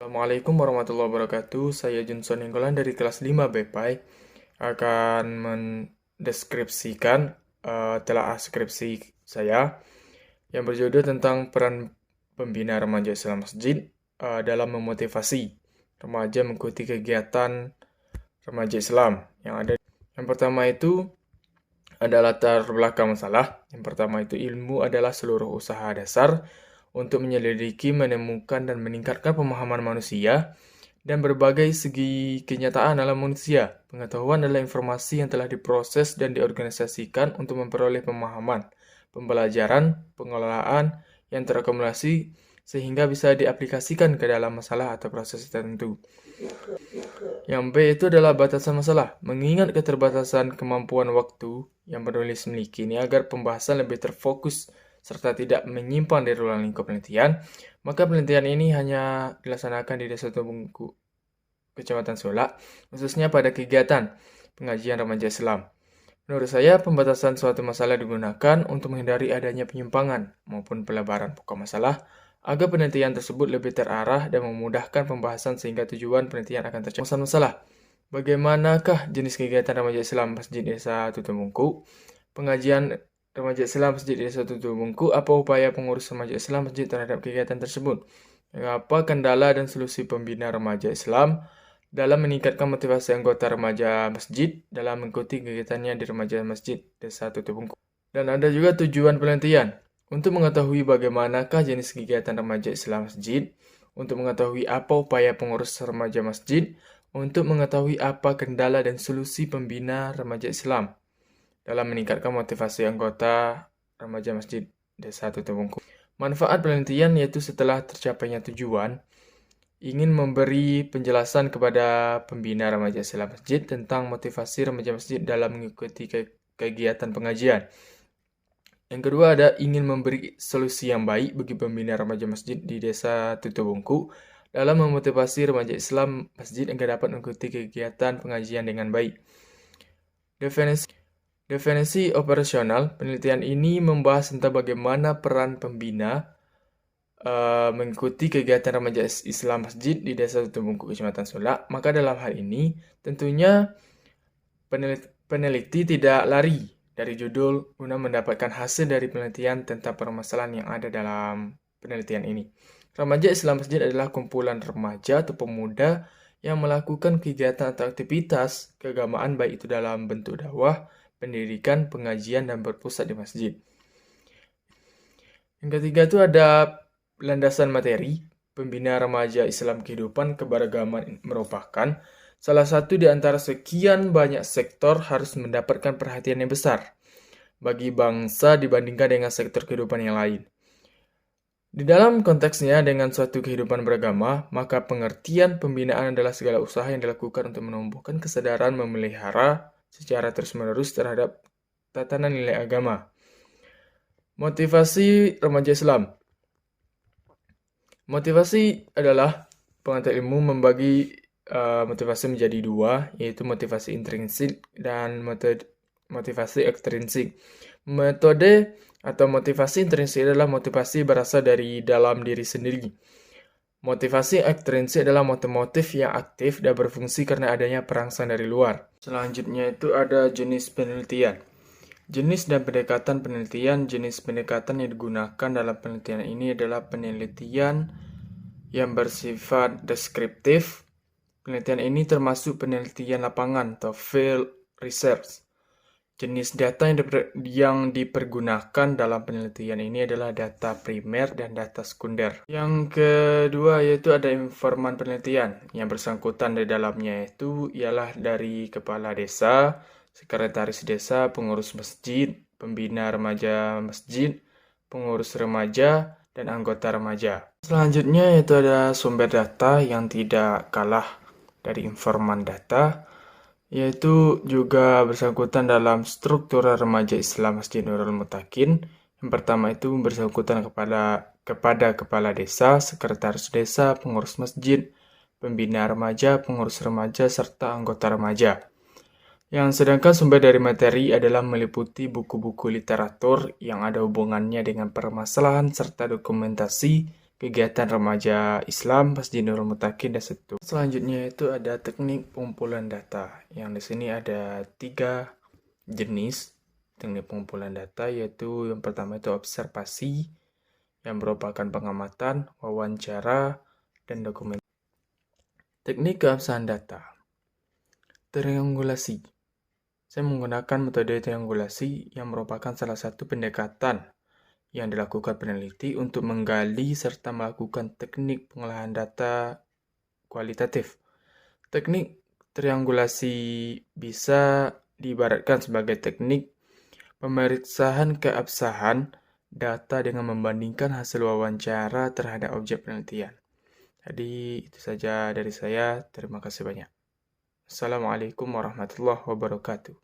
Assalamualaikum warahmatullahi wabarakatuh. Saya Johnson Enggolan dari kelas 5 BPI akan mendeskripsikan telaah skripsi saya yang berjudul tentang peran pembina remaja Islam Masjid dalam memotivasi remaja mengikuti kegiatan remaja Islam yang ada. Yang pertama itu ada latar belakang masalah. Yang pertama itu ilmu adalah seluruh usaha dasar untuk menyelidiki, menemukan, dan meningkatkan pemahaman manusia dan berbagai segi kenyataan alam manusia. Pengetahuan adalah informasi yang telah diproses dan diorganisasikan untuk memperoleh pemahaman, pembelajaran, pengelolaan yang terakumulasi sehingga bisa diaplikasikan ke dalam masalah atau proses tertentu. Yang B itu adalah batasan masalah. Mengingat keterbatasan kemampuan waktu yang penulis miliki ini agar pembahasan lebih terfokus serta tidak menyimpang dari ruang lingkup penelitian, maka penelitian ini hanya dilaksanakan di Desa Tubungku, Kecamatan Solak, khususnya pada kegiatan pengajian remaja Islam. Menurut saya, pembatasan suatu masalah digunakan untuk menghindari adanya penyimpangan maupun pelebaran pokok masalah, agar penelitian tersebut lebih terarah dan memudahkan pembahasan sehingga tujuan penelitian akan tercapai. Masalah. Bagaimanakah jenis kegiatan remaja Islam Masjid Desa Tutubungku? Pengajian remaja Islam Masjid Desa Tutubungku, apa upaya pengurus remaja Islam Masjid terhadap kegiatan tersebut? Apa kendala dan solusi pembina remaja Islam dalam meningkatkan motivasi anggota remaja masjid dalam mengikuti kegiatannya di remaja Masjid Desa Tutubungku? Dan ada juga tujuan penelitian. Untuk mengetahui bagaimanakah jenis kegiatan remaja Islam Masjid, untuk mengetahui apa upaya pengurus remaja masjid, untuk mengetahui apa kendala dan solusi pembina remaja Islam dalam meningkatkan motivasi anggota remaja masjid Desa Tutubungku. Manfaat penelitian yaitu setelah tercapainya tujuan, ingin memberi penjelasan kepada pembina remaja Islam Masjid tentang motivasi remaja masjid dalam mengikuti kegiatan pengajian. Yang kedua ada ingin memberi solusi yang baik bagi pembina remaja masjid di Desa Tutubungku dalam memotivasi remaja Islam masjid agar dapat mengikuti kegiatan pengajian dengan baik. Definisi operasional, penelitian ini membahas tentang bagaimana peran pembina mengikuti kegiatan remaja Islam masjid di Desa Tutubungku, Kecamatan Solak. Maka dalam hal ini, tentunya peneliti tidak lari dari judul guna mendapatkan hasil dari penelitian tentang permasalahan yang ada dalam penelitian ini. Remaja Islam Masjid adalah kumpulan remaja atau pemuda yang melakukan kegiatan atau aktivitas keagamaan baik itu dalam bentuk dakwah, pendidikan, pengajian, dan berpusat di masjid. Yang ketiga itu ada landasan materi. Pembina remaja Islam kehidupan keberagaman merupakan salah satu di antara sekian banyak sektor harus mendapatkan perhatian yang besar bagi bangsa dibandingkan dengan sektor kehidupan yang lain. Di dalam konteksnya dengan suatu kehidupan beragama, maka pengertian pembinaan adalah segala usaha yang dilakukan untuk menumbuhkan kesadaran memelihara secara terus-menerus terhadap tatanan nilai agama. Motivasi remaja Islam. Motivasi adalah pengantar ilmu membagi motivasi menjadi dua, yaitu motivasi intrinsik dan motivasi ekstrinsik. Metode atau motivasi intrinsik adalah motivasi berasal dari dalam diri sendiri. Motivasi ekstrinsik adalah motif yang aktif dan berfungsi karena adanya perangsang dari luar. Selanjutnya itu ada jenis penelitian. Jenis dan pendekatan penelitian. Jenis pendekatan yang digunakan dalam penelitian ini adalah penelitian yang bersifat deskriptif. Penelitian ini termasuk penelitian lapangan atau field research. Jenis data yang dipergunakan dalam penelitian ini adalah data primer dan data sekunder. Yang kedua yaitu ada informan penelitian. Yang bersangkutan di dalamnya itu ialah dari kepala desa, sekretaris desa, pengurus masjid, pembina remaja masjid, pengurus remaja, dan anggota remaja. Selanjutnya yaitu ada sumber data yang tidak kalah dari informan data, yaitu juga bersangkutan dalam struktur remaja Islam Masjid Nurul Mutakin. Yang pertama itu bersangkutan kepada kepala desa, sekretaris desa, pengurus masjid, pembina remaja, pengurus remaja, serta anggota remaja. Yang sedangkan sumber dari materi adalah meliputi buku-buku literatur yang ada hubungannya dengan permasalahan serta dokumentasi kegiatan remaja Islam, Masjidul Mutakin, dan seterusnya. Selanjutnya itu ada teknik pengumpulan data. Yang di sini ada 3 jenis teknik pengumpulan data, yaitu yang pertama itu observasi, yang merupakan pengamatan, wawancara, dan dokumen. Teknik keabsahan data. Triangulasi. Saya menggunakan metode triangulasi yang merupakan salah satu pendekatan yang dilakukan peneliti untuk menggali serta melakukan teknik pengolahan data kualitatif. Teknik triangulasi bisa diibaratkan sebagai teknik pemeriksaan keabsahan data dengan membandingkan hasil wawancara terhadap objek penelitian. Jadi itu saja dari saya. Terima kasih banyak. Assalamualaikum warahmatullahi wabarakatuh.